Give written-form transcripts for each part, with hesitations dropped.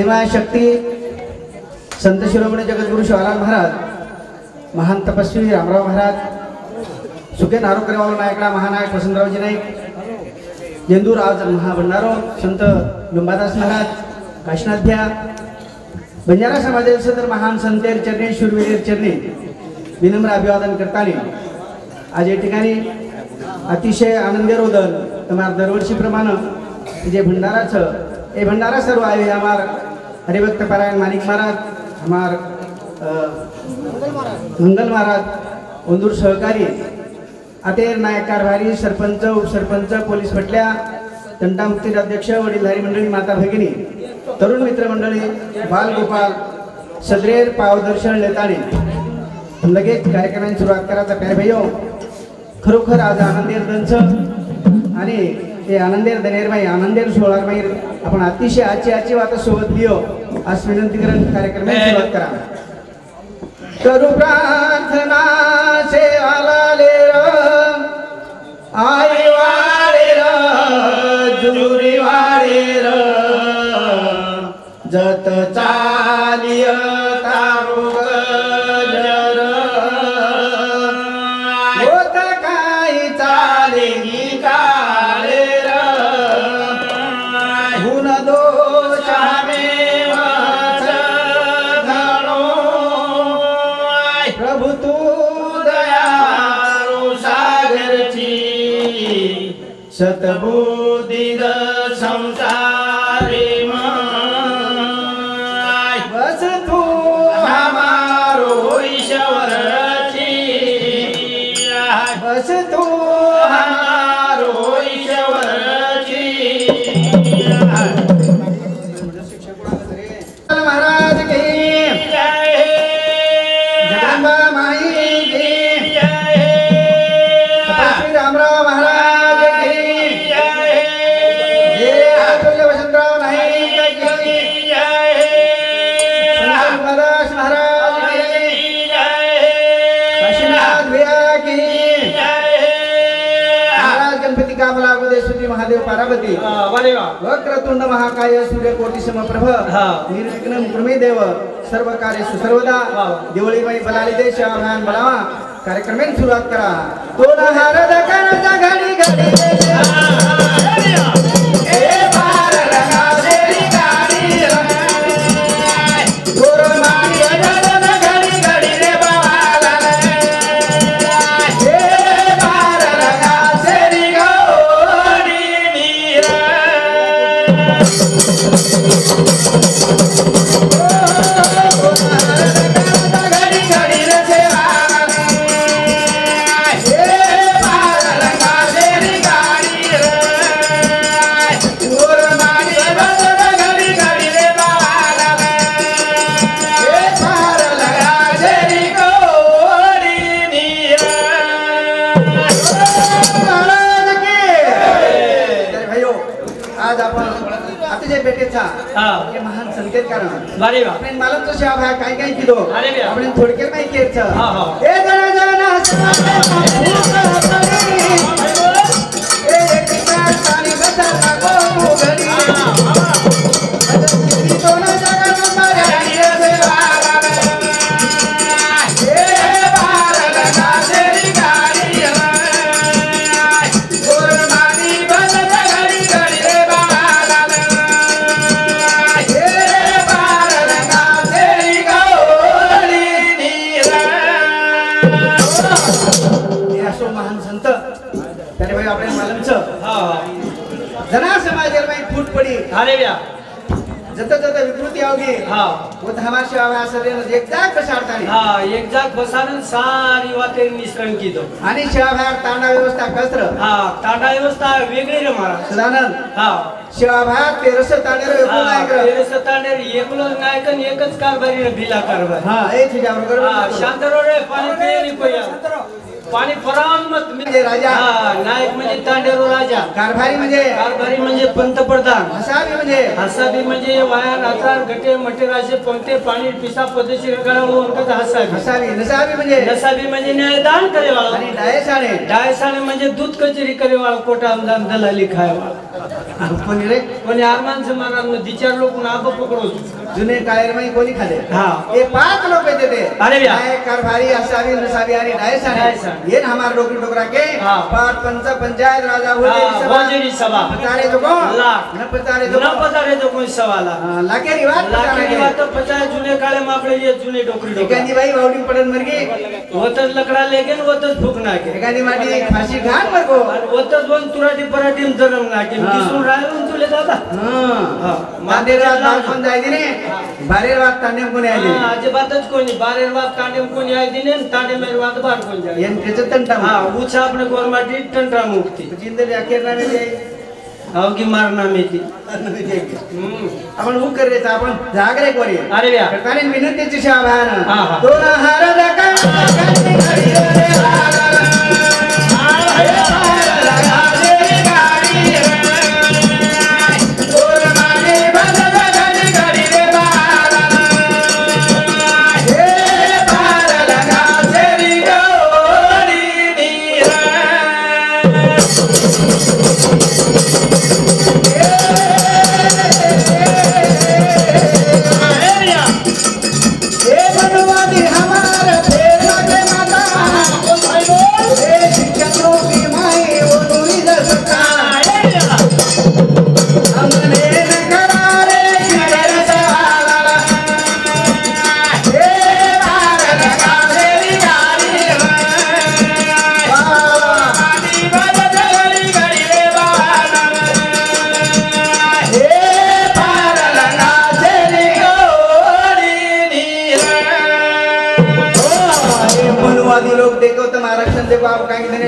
आदिमाय शक्ती संत शिरोमणी जगद्गुरु शिवाराम महाराज, महान तपस्वी रामराव महाराज, सुखे नारोकरेवाला नायकडा महानायक वसंतरावजी नाईक, जेंदूर आज महाभंडारो संत लिंबादास महाराज, काशीनाथ्या बंजारा समाजाचे सदर महान संतेर चरणी शूरवीर चरणी विनम्र अभिवादन करताना आज या ठिकाणी अतिशय आनंदी रोदन तुम्हाला दरवर्षीप्रमाणे जे भंडाराचं हे भंडारा सर्व आहे हमार हरिभक्त पारायण मानिक महाराज, हमार मंगल महाराज, ओंदूर सहकारी अतेर नायक कारभारी, सरपंच, उपसरपंच, पोलीस पटल्या, तंटामुक्ती अध्यक्ष, वडीलधारी मंडळी, माता भगिनी, तरुण मित्र मंडळी, बालगोपाल सदरेर पावदर्शन लेताने लगेच कार्यक्रमाची सुरुवात करायचा प्यारे भाईओ. खरोखर आज आनंदेर दंच आणि हे आनंदेर दनेरमाई आनंदेर सोळार माई आपण अतिशय आजची वाता सोबत लिओ आज विनंती करून कार्यक्रमाची सुरुवात करा. करू प्रार्थना सेवाला आई वाळे र जुरी वाळे र जत चालिय तारू गजर होत काही चाले काळे र गुण दोषामे वाच घडो प्रभु तू दयाळु सागरची सतबुद्धी संसारी बस तू हमारो ईश्वरची बस तू हमारो ईश्वरची. महाराज की जय, जगदंबा माई की जय, श्री रामराव महाराज की जय, अतुल्य वसंतराव नाईक की जय, संत लिंबादास महाराज की जय, काशीनाथ भैया की जय, महाराज गणपती कामला गुदेश्वरी महादेव पार्वती वक्रतुंड महाकाय सूर्यकोटि समप्रभ निर्विघ्नं कुर्मे देव सर्व कार्येषु सर्वदा. दिवाळीबाई बलाली देश अभियान बलावा कार्यक्रमाची सुरुवात करा. तोड हारद करता घडी घडी महान संकेत कारण मला तो सेवा काय काय किलो आपण थोडक्यात माहिती जना समाजर में फूट पड़ी अरे व्या जता जता विकृति आवगी वो हमार सेवा शरीर एक जाग बसाडतानी एक जाग बसाडून सारी वाटे मिश्रण की दो आणि सेवा तांडा व्यवस्था कसर तांडा व्यवस्था वेगळी रे मारा सदानंद सेवा 1300 तांडेर एकलो नायक 1300 तांडेर एकलो नायक आणि एकच कारभारी भिला कारभार ए ठीक आहे बरोबर शांतरो रे पाणी पिली कोया पाणी फराव मत म्हणजे राजा. नायक म्हणजे तांडेरो राजा. कारभारी म्हणजे कारभारी म्हणजे पंतप्रधान. हसावी म्हणजे हसाबी म्हणजे वाया नाचार गटे मटे राजे पंक्ते पाणी पिसा पद्धतशीर करावं अंकाचा हसाबी. हसावी. नसावी म्हणजे नसाबी म्हणजे न्यायदान करेवाळा. आणि डायसाने डायसाने म्हणजे दूध कचेरी करेवाळा कोटा आमदार दलाली खायवाळा. कोणी रे कोणी आरमान समारान दिचार लोक नाब पकडो. जुने काळेरमाई कोणी खाले. हा. हे 5 लोग येते ते. अरे व्या. नायक, कारभारी, हसावी, नसावी आणि डायसाने. डायसाने. ये हमार डोकरी डोकरा के हाँ। पाठ पंच पंचायत राजा हाँ, भोजरी सभा. पचारे तो कौन लाख. न पचारे तो न पधारे तो कोणी सवाला. लाखे रिवाज लाखी बात पचाय जुने काळे मापडे ये जुने डोकरी डोकरा. एखादी बाई वावडी पडन मरगी वतच लकडा लेगेन वतच फुक नाके. एखादी माटी फाशी घाण मरगो वतच वन तुराटी पराठी जरम नाके. दिसून राहिलो तुले दादा. हां मांदेरात दाखवून जाय दिने बारेरवात तांडेम कोणी आले. अजिबातच कोणी बारेरवाद तांडेम कोणी आहे दिने तांडे मेरवाद बार कोण जाय. येन त्याचं तंटा हा उछा आपने गोरमाटी टंटरा मुक्ती. जिंदगी अखेरना में जाई अवगी मारना मेती. आपण हुक करायचं आपण जागरे कोरी. अरे व्या. कारण विनंतीची सेवा भान हा, हा. दोन हार दाका कांती घडी रे बाळा.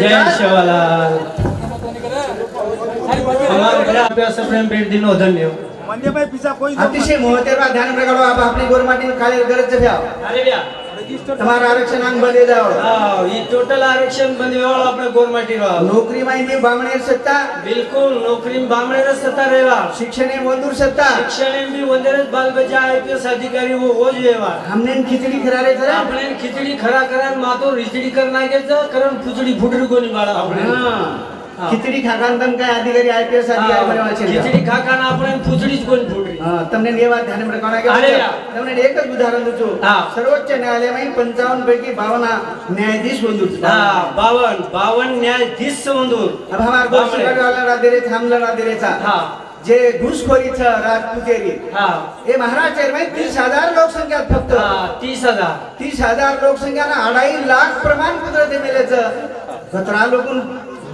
जय शिवालाल. प्रेम भेट दिनो धन्य. अतिशय मोहतेरा ध्यान प्रकारो आप आपली गोरमाटी काळे गरज भ्याव. अरे व्या. તમારા આરક્ષણ અંગ બદલી જાવ. ई टोटल आरक्षण बंदी वेळ आपल्या गोरमाटी राव. नोकरी माहिती बामणेर सत्ता बिलकुल नोकरी बामणेर सत्ता रेवा. शिक्षणे मंजूर सत्ता शिक्षण भी वंदरच बालबच्चा आईपीएस अधिकारी वो होज वेवा. हमने खिचडी खरारे जरा આપણે ખીચડી ખરા કરાર માતો રીચડી કર નાખે છે કરણ ફૂચડી ફૂટડી કોની વાળા આપણે. खिचडी खाकान तम काय अधिकारी आईपीएस अधिकारी बनवा છે. ખીચડી ખાકાના આપણે ફૂચડી જ કોની ફૂટડી. તમને એ વાત ધ્યાન રાખવાના કે અરે તમને એક જ ઉદાહરણ દઉં છું. હા. સર્વોચ્ચ ન્યાયાલયમાં 55 पैकी 52 न्यायाधीश मंजूर છે. हा 52 न्यायाधीश मंजूर. अब हमार गोष्ट वाला राधेरे थांबला राधेरेचा हा जे घुसखोरीचं राजपुतेरी हा हे महाराष्ट्रामध्ये 30,000 लोकसंख्या फक्त. 30,000 30,000 लोकसंख्या 2.5 लाख प्रमाणपत्र ते मिळायचं. 17 लोकून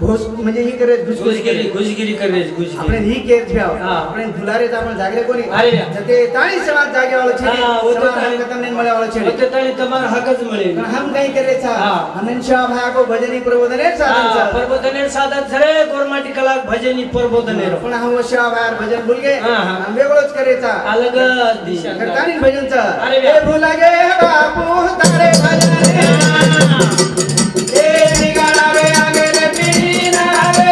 घोष म्हणजे ही करे घुसगिरी घुसगिरी करायची घुसगिरी. આપણે ही केस ભ્યાવ હા. આપણે ધુલારે આપણે જાગરે કોની અરે જતે તાળી સમાજ જાગે વાળો છે. હા, ઓ તો તમારા હક તમને મળે વાળો છે. વખતે તાણી તમારા હક જ મળે. પણ હમ કઈ કરે છે હા. હંમેશા ભાઈ કો ભજની પ્રબોધને સાધન છે. પ્રબોધનેર સાધન છે गोरमाटी कला भजनी प्रबोधनेर. पण हम वशा बाहेर भजन भूल गे हा, हा. हम वेगळंच करायचा अलग दिशा करतानी भजनचं. अरे ए भूला गे बापू तारे भजने ए निगाला रे आगे रे पीना रे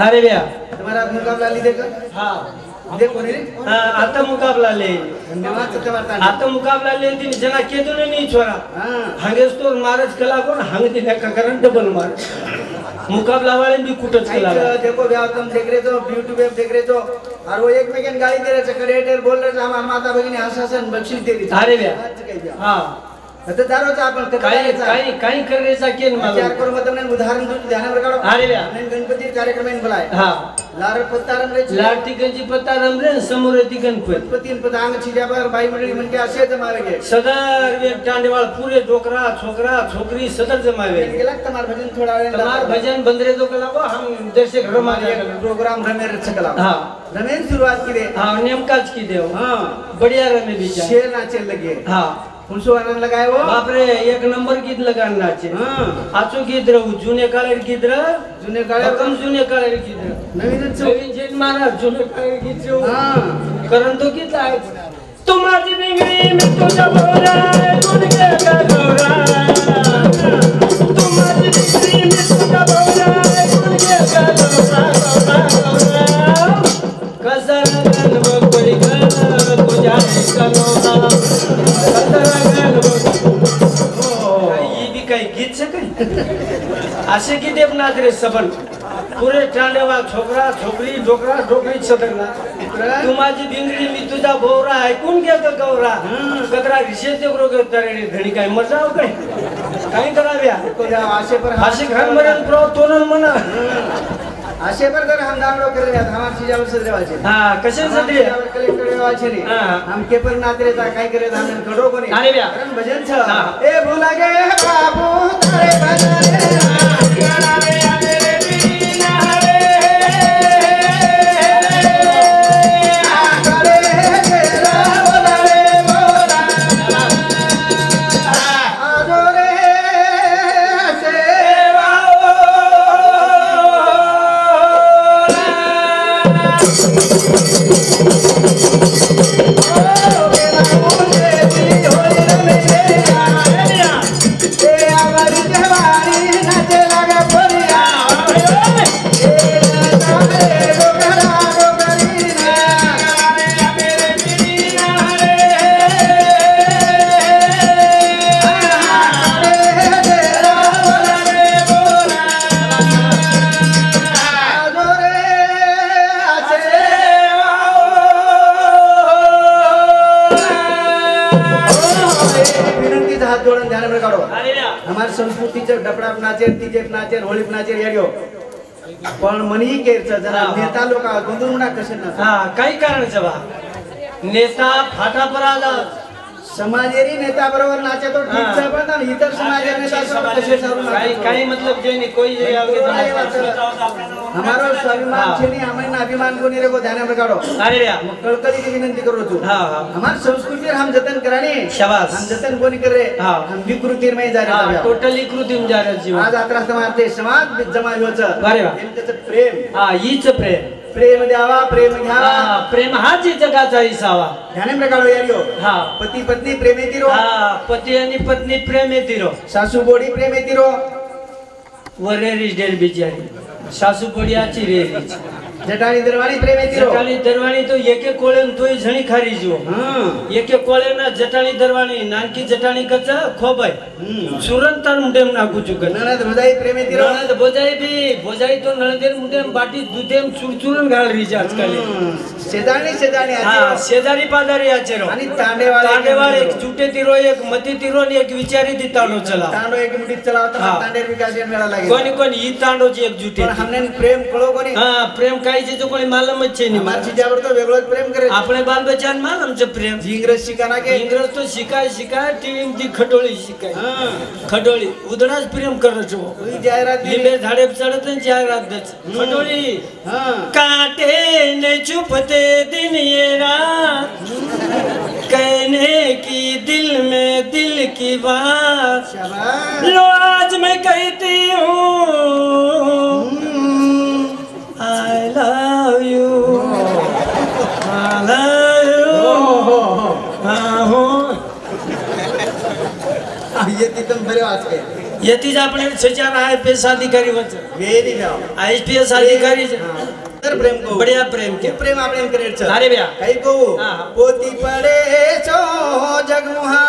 अरे भैया तुम्हारा मुकाबला लीधे का हाँ दे कोणी रे आता मुकाबला ले धन्यवाद सत्यवार्ता. आता मुकाबला ले दिन जना केदून नहीं छोरा हंगेस तो महाराज कला कोण हंगती का कारण डबल मार मुकाबला वाले भी कुटच कला. देखो व्याव तुम देख रहे हो यूट्यूब पे देख रहे हो और वो एक मेकन गाली दे रहे थे क्रिएटर बोल रहे थे हमार माता भगिनी आशासन बख्शिश दे रही. अरे भैया हाँ आता दारोचा आपण काही काही काही करण्याचा केन विचार मला करू मत म्हणून उदाहरण देऊन ध्यानावर काढो अरे व्या गणपती कार्यक्रम आहे बोलाय हा लार पत्तारम रे लाड तिकनची पत्ता रमले समोर ती गणपती गणपती पदांग छिजाबर बाई मंडळी म्हणजे असे जमावे गे सदर वे टांडेवाळ पुरे डोकरा छोकरा छोकरी सदर जमावे गेला तमार भजन थोडा वेळ तमार भजन बंदरे जो कला को हम दर्शक रमा प्रोग्राम रमेर सकला हा रमेन सुरुवात की रे हा नेमकाच की देव हां बढ़िया रमे बिचार शेर नाचे लगे हा उनसो आनंद लगाए वो बाप रे एक नंबर गीत लगान नाचे हां आचो गीत रहू जुने काळे गीत रह जुने काळे कम जुने काळे गीत रह नवीनच नवीन जैन महाराज जुने काळे गीत रह हां करण तो गीत आहे तुम्हारी बिंगरी में तुझा बोला गुण के गलोरा तुम्हारी बिंगरी में तुझा बोला गुण के गलोरा कसर गल कोई गल तुझा कलोरा काही गीत से काही असे की देवनाथ रे सबन पुरे टांडेवा छोकरा छोकरी डोकरा डोकरी सदरला तू माझी भिंगरी मी तुझा भोवरा ऐकून घे ग गौरा कदरा रिशे ते रोग तरेडी धणी काय मजा हो काय कराव्या आशे पर असे खान मरण प्रो तोरण म्हणा आशे पर जर हम दामडो कर रहे हमार चीजावर सदरेवाचे हा कसे सदरे कलेक्टर देवाचे ने हम के पर नातरे ता काय करे हम कडो कोनी अरे व्या भजन छ ए भूला गे बाबू तारे भजन गावे आले बिना रे आकरे तेरा बोला रे बोला आजोरे सेवा हमार संस्कृतीचे डपडा नाचेर तिजे नाचेर होळी नाचेर येड्यो पण मनी केरच जरा नेता लोक गोंधळ म्हणा कसे ना हा काही कारण बा नेता फाटा पर आला समाजेरी नेता बरोबर नाचे तो ठीक छ पण इतर समाजेर नेता सब कसे चालू काही मतलब जे नहीं कोई हमारो स्वाभिमान छे नहीं हमें अभिमान को नहीं रे को ध्यान में काढो अरे या कळकळी की विनंती करू तू हां हां हमार संस्कृती हम जतन करानी शाबाश हम जतन कोनी कर रे हम विकृती में जा रहे हैं टोटली कृती में जा रहे जीवन आज आत्रा समाज समाज जमा होच अरे वा त्यांचं प्रेम हा हीच प्रेम प्रेम द्यावा प्रेम घ्यावा प्रेम हाच जगाचा हिसावा ध्यान में काढो यारियो हा पती पत्नी प्रेम येतिरो हा पती आणि पत्नी प्रेम येतिरो सासू बोडी प्रेम येतिरो वरेरीच डेल बिचारी सासू पडियाची रेरीच जटाणी दरवाणी प्रेम येतिरो जटाणी दरवाणी तो एके कोळेन तोय झणी खारी जो एके कोळेना जटाणी दरवाणी नानकी जटाणी कच खोबाय सुरंतर मुंडेम नाकू चुकन ननद भोजाई प्रेम येतिरो ननद बोजाई तो ननदेर मुंडेम बाटी दुधेम चुरचुरन घाल रीच आजकाल शेजाणी हा शेजारी पाजारी आचेरो आणि तांडेवाळ एक जुटे तिरो एक मती तिरो आणि एक विचारी दी तांडो चला तांडो एक मुठीत चलावता तांडेर विकास मेळा लागेल कोणी कोणी ही तांडोची एक जुटे पण हमने प्रेम कळो कोणी हा प्रेम कायचे जो कोणी मालमच छे नी मारची जावर तो वेगळोच प्रेम करे आपले बाल बच्चान मालमचे प्रेम इंग्रज शिकाना के इंग्रज तो शिकाय टीवी ती खटोळी शिकाय खटोळी उदडाच प्रेम करत हो जाहिरात लिंबे झाडे चढत जाहिरात दच खटोळी काटे ने चुपते दिन ये रात कहने की दिल में दिल की बात लो आज मैं कहती हूँ I love you I love you येती तुम बरे आज के यतीज आपण सचार IPS अधिकारी वच वेरी जाओ IPS अधिकारी तर प्रेम को बढ़िया प्रेम के प्रेम आपने करे छ अरे भैया कई को पोती पड़े छो जगमुहा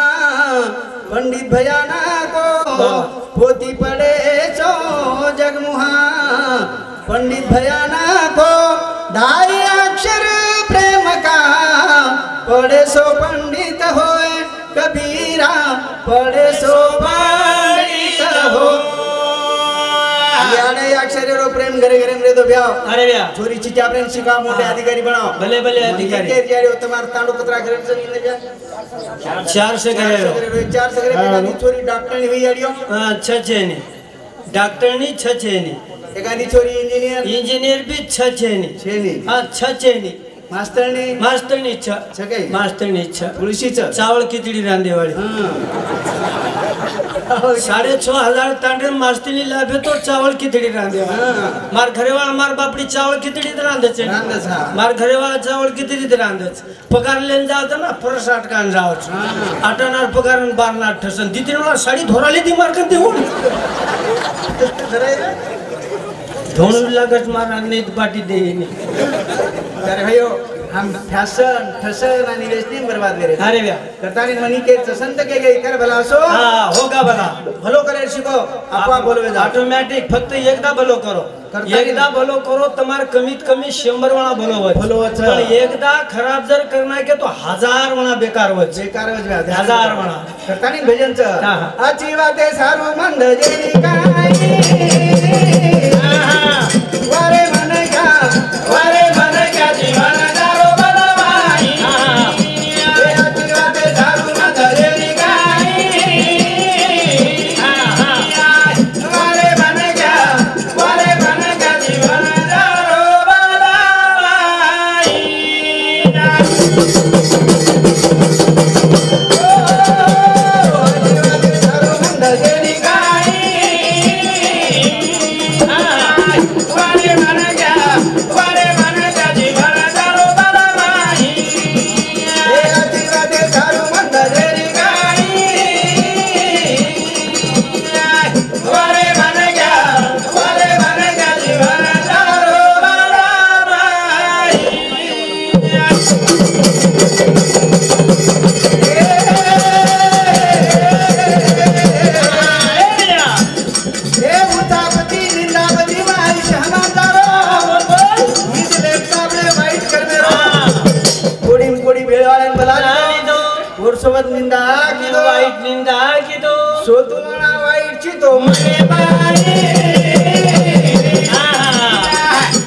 पंडित भयाना को पोती पड़े छो जगमुहा पंडित भयाना को ढाई अक्षर प्रेम का पढ़े सो पंडित होए कबीरा पढ़े यारो प्रेम घरे घरे में तो ब्याह अरे भैया छोरी चिट्या प्रेम सिखा मोटे अधिकारी बनाओ भले भले अधिकारी के यारो तुम्हार तांडो कतरा घरे जमीन ले जा 4 से करे 4 से करे छोरी डॉक्टर हुई यारियो हां छछेनी डॉक्टर नहीं छछेनी एकानी छोरी इंजीनियर भी छछेनी छेनी हां छछेनी मास्टरनी छकाई मास्टरनी पुलिसी चावल खिचडी रांधेवाड़ी 6,500 तांडे मास्टरनी लाभे तो चावल खिचडी रांधेवाड़ी मार घरेवाला मार बापड़ी चावल खिचडी रांधे छे मार घरेवाला चावल खिचडी रांधे पगार लेन जावत ना परस अटकान जावत 8 पगार 12 ठसन दितीनला साडी धोराली ती मार करते हो धोण लागत मारा नाही पाटी देईनी अरे भाइयो हम फैशन आणि वेस्टिंग बर्बाद करे अरे व्या करतानी मनी के संत के गई कर भला सो हां होगा भला भलो करे शिको आपा बोलवे जा ऑटोमॅटिक फक्त एकदा भलो करो एकदा भलो करो तुम्हार कमीत कमी 100 वेळा भलो पण एकदा खराब जर करना के तो 1000 वेळा बेकार वच 1000 वेळा करतानी भजन च आची वाते सारू मंड जेनी काय वारे मन का जीवन दारो बलवाई ए आची वाते सारू मंड जेनी काय वारे मन का जीवन दारो बलवाई सोबत निंदा की दो वाईट निंदा की दो सोतुना वाईट ची तो मरे बाई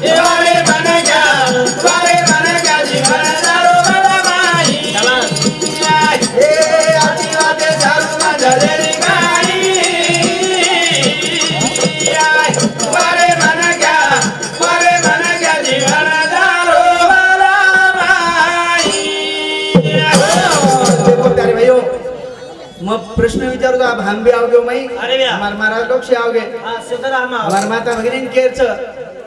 ए वारे बन गया जीवन दारो बलवाई ए आची वाते सारू मंडलेरी गाई वारे बन गया जीवन दारो बलवाई अरे भाइयों मैं प्रश्न विचारू तो आप हम भी आओगे मई हमारे महाराज लोग से आओगे हमारे माता भगिनी केरच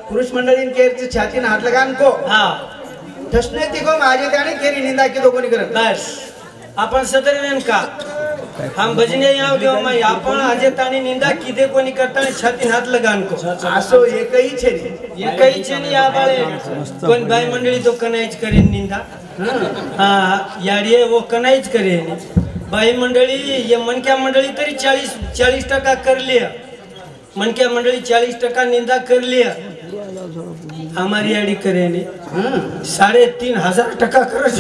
पुरुष मंडळी केरच छाती हात लगान को ठसने ती को माझे त्याने केरी निंदा की दोघोनी करत बस आपण सदरेन का हम भजने आओगे मई आपण आजे तानी निंदा किदे कोणी करताना छाती हात लगान को असो एकही छे नहीं आ बाळे कोण बाई मंडळी तो कनाईच करेन निंदा हाँ याडिये वो कनाईच करेन बाई मंडळी ये मनक्या मंडळी तरी 40% कर लिया मनक्या मंडळी 40% निंदा कर लिया हमारी याडी करेन 3,500% करज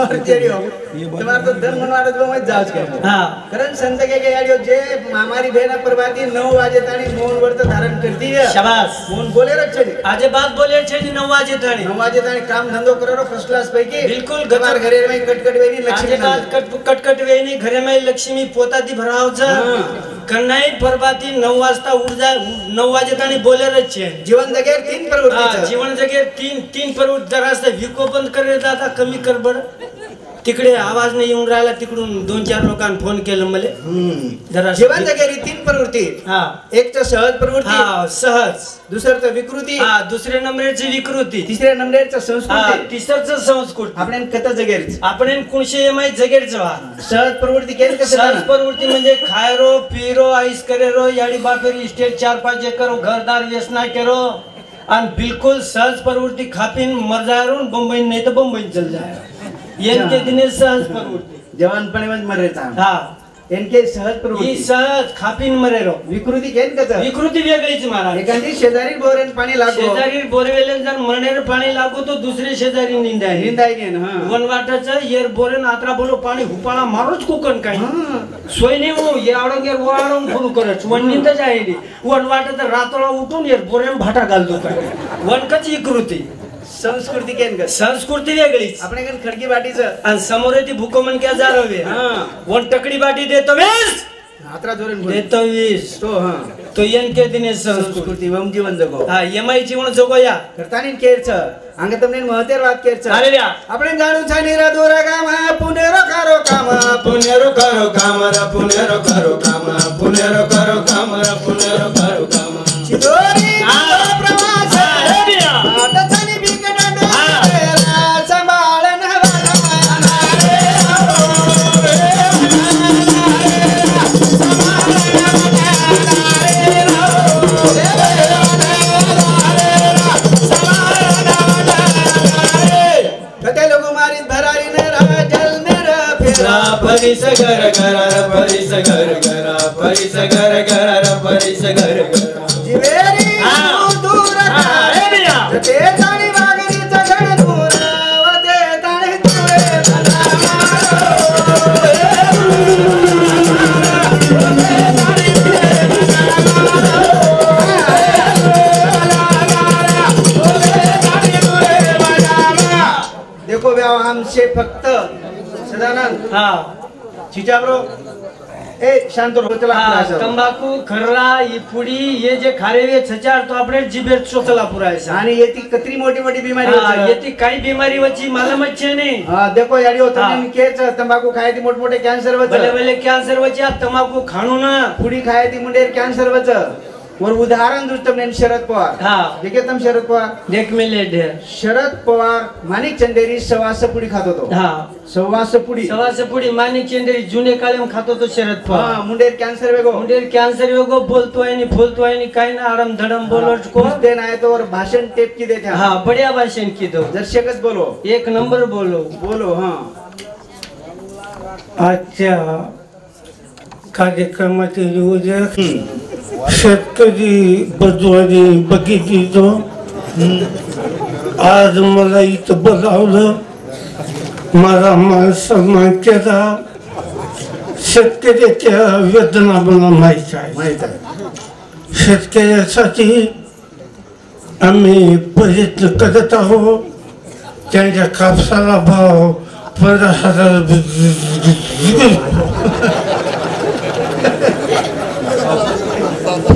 और तेरियो तुम्हार तो धर्म मनवारत बो मत जाओ के हां करण संत के याडियो जे हमारी बहना प्रभाती 9 वाजे ताणी मौन व्रत धारण करती है शाबाश मौन बोले रखे आजे बात बोले छे 9 वाजे ताणी काम धंधो करो फर्स्ट क्लास पैकी बिल्कुल गवार घरे में कटकट वेनी लक्ष्मी बात कटकट वेनी घरे में लक्ष्मी पोताती भरावच कन्नाई प्रभाती 9 वाजता उठ जाय 9 वाजे ताणी बोले रचे जीवन जगेर 3 प्रवृत्ती जीवन जगेर 3 प्रवृत्ती जरासा विको बंद करे दादा कमी कर बड तिकडे आवाज नाही येऊन राहिला तिकडून 2-4 लोकांना फोन केलं मले जरा जीवन जगेरी 3 प्रवृत्ती एक तर सहज प्रवृत्ती सहज दुसरं तर विकृती दुसरे नंबरची विकृती तिसऱ्या नंबरचं संस्कृती तिसरचं संस्कृती आपण कथा जगेर आपण कुणशे माई जगेरच सहज प्रवृत्ती केली कसं सहज प्रवृत्ती म्हणजे खायरो पिरो आईस करेरो याडी बापेरी इस्टेट 4-5 एकर घरदार व्यसना केरो आणि बिलकुल सहज प्रवृत्ती खापीन मर जायरून बंबई नाही तर बंबई चल जाय येनके दिने सहज प्रवृत्ती जवानपणे मत मरेचा एनके सहज ही प्रवृत्ती सहज खापीन मरेरो विकृती केन कच विकृती वेगळीच महाराज एखादी शेजारी बोरेन पाणी लागो शेजारी बोरवेले जर मरण्यार पाणी लागू तो दुसरे शेजारी निंदाय निंदाय नेन हा वनवाटाचं येर बोरेन आत्रा बोलो पाणी हुपाळा मारोच कुकन काय सोयने हो ये आवडून गेर वाळून फुरू करच वन निंदा जायली वनवाटाचं रातोळा उठून येर बोरेन भाटा घालतो काय वनकच विकृती संस्कृती केन कच संस्कृती वेगळीच आपण खडकी बाटीचं आणि समोर ती भूकमन क्या जा रवे हा वन टकडी बाटी देतो 20 हातरा जोरेन देतो 20 तो हा तो येनके दिने संस्कृती संस्कृती वम जीवन जगो हा एमआय जीवन जगोया करतानी केरच अंग तमने महतेर વાત केरच अरे व्या આપણે જાણું છે નીરા દોરા ગામ પુનેરો કરો કામ પુનેરો કરો કામ ર પુનેરો કરો કામ પુનેરો કરો કામ ર પુનેરો કરો કામ ચિદોરી પ્રવાસ अरे व्या આટતાની બીકડા ડોરા સંભાળન વાલા રે કતે લોકો મારી ભરારી ને રાજલ ને ફેરા परिस घर घर परिस घर घर परिस घर घर परिस घर घर જીવેરી દૂર अरे व्या તે તાણી વાગરી ચગણ દૂર વદે તાણી તુએ देखो व्याव आमचे फक्त सदानंद हा चिचाब्रो ए शांत रहो चला हा, पुरायचं. तंबाखू खर्रा ही पुडी हे जे खारेवे छचार तो આપણે જીભે ચોથલા પુરાયસા आणि येती कत्री मोठी मोठी बिमारी हा होते. येती काही बिमारी वची मालूमच છે ને हा देखो याडी होतं हा. नेम केच तंबाखू खायती मोठ मोठे कॅन्सर वच भले भले कॅन्सर वची आ तंबाखू खाणू ना पुडी खायती मुंडेर कॅन्सर वच और उदाहरण दूं तुमने शरद पवार हा देखे तुम शरद पवार देख मेले ढेर शरद पवार माणिक चंदेरी सवास पुडी खात होतो हा सवास पुडी सवास पुडी मानिक चंद्री जुने काळेम खातो तो शरद हा पवार मुंडेर कॅन्सर वेगो म्हणजे कॅन्सर वेगो बोलतोय नि फुलतोय नि काही ना आडम धडम बोलोच को देन आहे तो और भाषण टेप की देते हा बढिया भाषण कीधो जर शकत बोलो एक नंबर बोलो बोलो हा आजच्या कार्यक्रमाचे नियोजक शेतकरी बजवानी बघितली आज मला इथं बोलावलं मला मान सन्मान केला शेतकऱ्याच्या वेदना मला माहीत आहे माहित आहे शेतकऱ्यासाठी आम्ही प्रयत्न करत आहोत त्यांच्या कापसाला भाव 15,000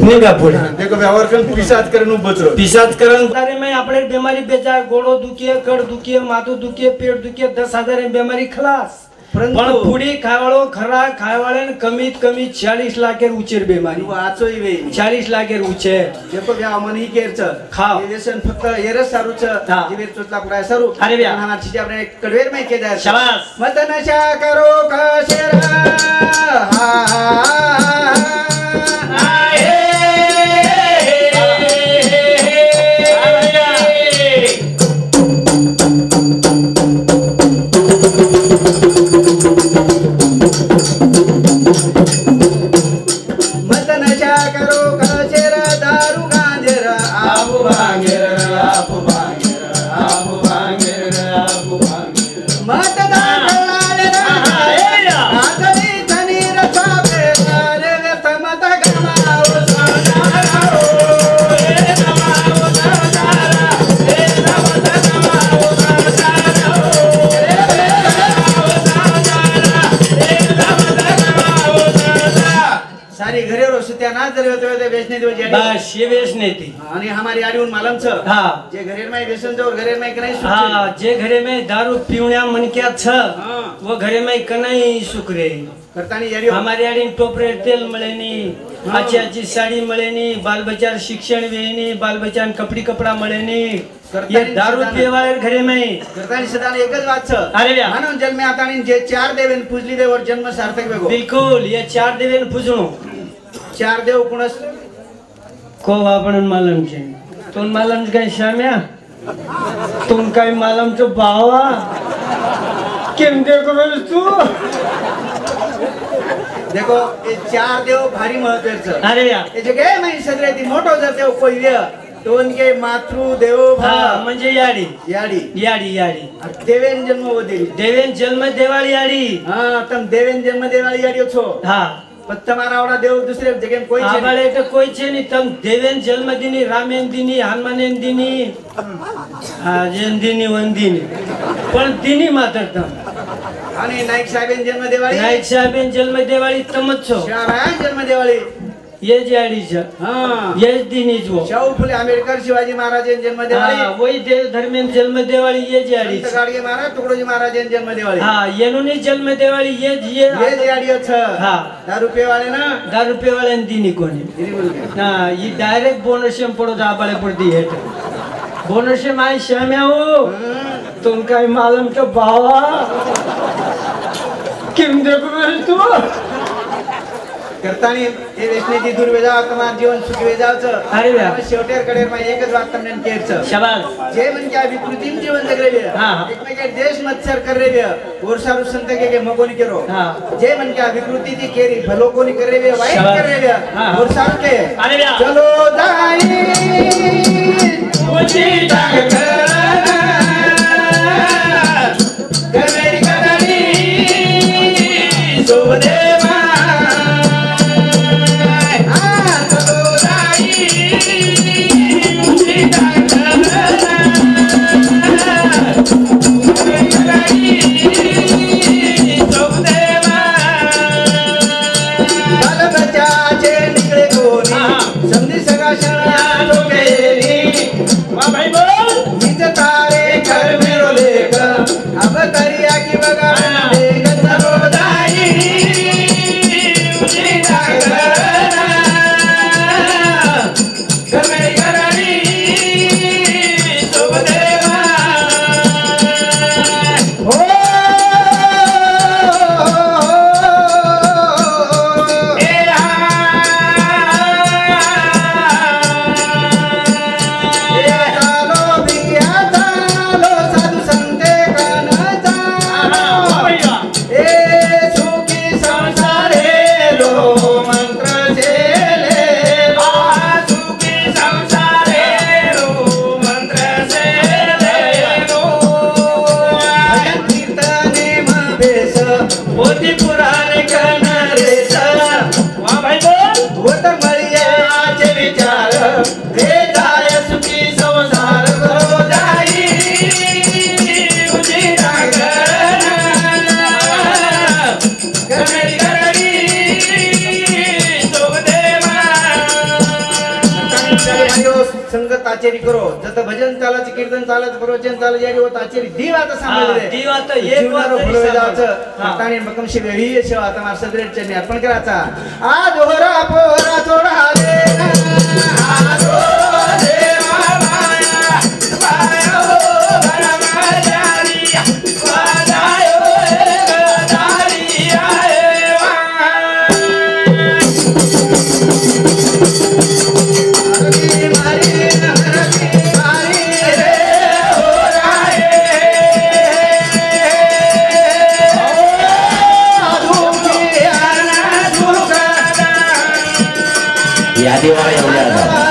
निघा पुढे देखो व्यवहार कर पिसाद करून बचरो पिसाद करण तारे में આપણે बीमारी बेचा गोड़ो दुखिए कड़ दुखिए माथું दुखिए पेट दुखिए 10,000 ની बीमारी खलास परंतु- पण पुडी खायवाळो खरा खायवाळे कमीत कमी 40 लाखेर उचेर बीमारी वाचोय वे 40 लाखेर उचेर देखो व्या मन ही केरच खाव. हे व्यसन फक्त एरस सारूच हा. जीवेर चोचला पुराय सारू अरे व्या. हमार चीज आपने कडवेर में के जाय शाबास. मत नशा करो कशेरा मत नशा करो कशेरा दारू गांजेरा आपू भांगेरा आपू भांगेरा आपू भांगेरा आपू भांगेरा मत दाखलाले आदरी धनी रसा बेरे समत गमाओ सोनारा ए गमाओ सोनारा ए समत गमाओ सोनारा ए गमाओ सोनारा ए समत गमाओ सोनारा सारी घरे रो सुत्या ना जर होते वेचने दिवस जाडी बस ये वेश नहीं थी आणि हमारी आडीहून मालम छ हा जे घरेर में व्यसन जोर घरेर में कनाई सुख हा जे घरे में दारू पिवण्या मनक्या छ हा. वो घरे में कनाई सुकरे करतानी याडी हमारी आड़ी टोपरे तेल મળે ની હા. अच्छी अच्छी साड़ी મળે ની बाल बच्चा शिक्षण वे नहीं बाल बच्चा कपड़ी कपड़ा મળે नहीं करता ये नहीं दारू सदाना. पिए वाले घरे में करतानी सदाने एकच वात छ अरे व्या. मानव जन्मे आतानी जे 4 देवेन पूजली देवर जन्म सार्थक वेगो बिल्कुल ये 4 देवे पूजणो 4 देव कुणस को आपण मालम छे तोन मालम काय श्याम्या तोन काय मालम तो बावा केम देखो तू देखो हे 4 देव भारी महत्वाचं अरे या त्याचे काय माहिती सगळे ती मोठो जर देव पहिले दोन के मातृ देव हा म्हणजे याडी याडी याडी याडी देवेन जन्म वदेली देवेन जन्म देवाळी याडी हा तम देवेन जन्म देवाली याडी छो हा पण તમારા આવડા દેવ દુસરે જગ્યાએ કોઈ છે આબાળે તો કોઈ છે નહીં તમ દેવેન જન્મ દીની રામેન દીની હનુમાનેન દીની હા જેન દીની વંદીની પણ દીની માત્ર તમ અને નાયક સાહેબેન જન્મ દેવાળી નાયક સાહેબેન જન્મ દેવાળી તમ જ છો શાહરાજ જન્મ દેવાળી ये जी आडी છે હા ये दीनी जो शाहू फुले आंबेडकर शिवाजी महाराज जन्म देवाળી હા वही देव धर्मेन जन्म देवाળી ये जी आडी संत गाडगे महाराज तुकडोजी महाराज जन्म देवाળી હા એનું ની જન્મ દેવાળી ये ये जे आडी छ હા दारू पेवाळे ना 10 रुपये वाले दीनी कोणी हिरी बोलके हा ये डायरेक्ट बोनस पडो आबाळे पडती हेट बोनस माय श्याम्या हो तुम काय मालूम तो बावा किम देखो तू करतानी हे वेचण्याची दूर वेजाव तुम्हाला जीवन सुखी वेजावचं अरे वा. शेवटेर कडेर मा एकच वात તમને કેરचं शाबाश जे म्हणजे विकृतीम जीवन जगलेले हा. एकमेके देश मत्सर करलेले वर्षारू संत के मगोनी केरो हा. जे म्हणजे विकृती ती केरी भलो कोणी करलेले वाईट शाबास. करलेले हा. वर्षारू के अरे वा. चलो जाई उची टाक गमेरी कदरी सोदेवा ताचेरी करो जत भजन चालाच कीर्तन चालाच प्रवचन चालाच याडी होत ताचेरी दीव आता सांभाळले दीव आता एक वात तरी फुलवे जावचं सांभाळ. ताणी मकम शिवे ही सेवा आता मार सदरेट चरणी अर्पण करायचा आ दोहरा पोरा थोडा रे आ दोहरा देवा माया माया हो भरमा जारी वाजायो गदारी आए वा या देवाला एवढ्या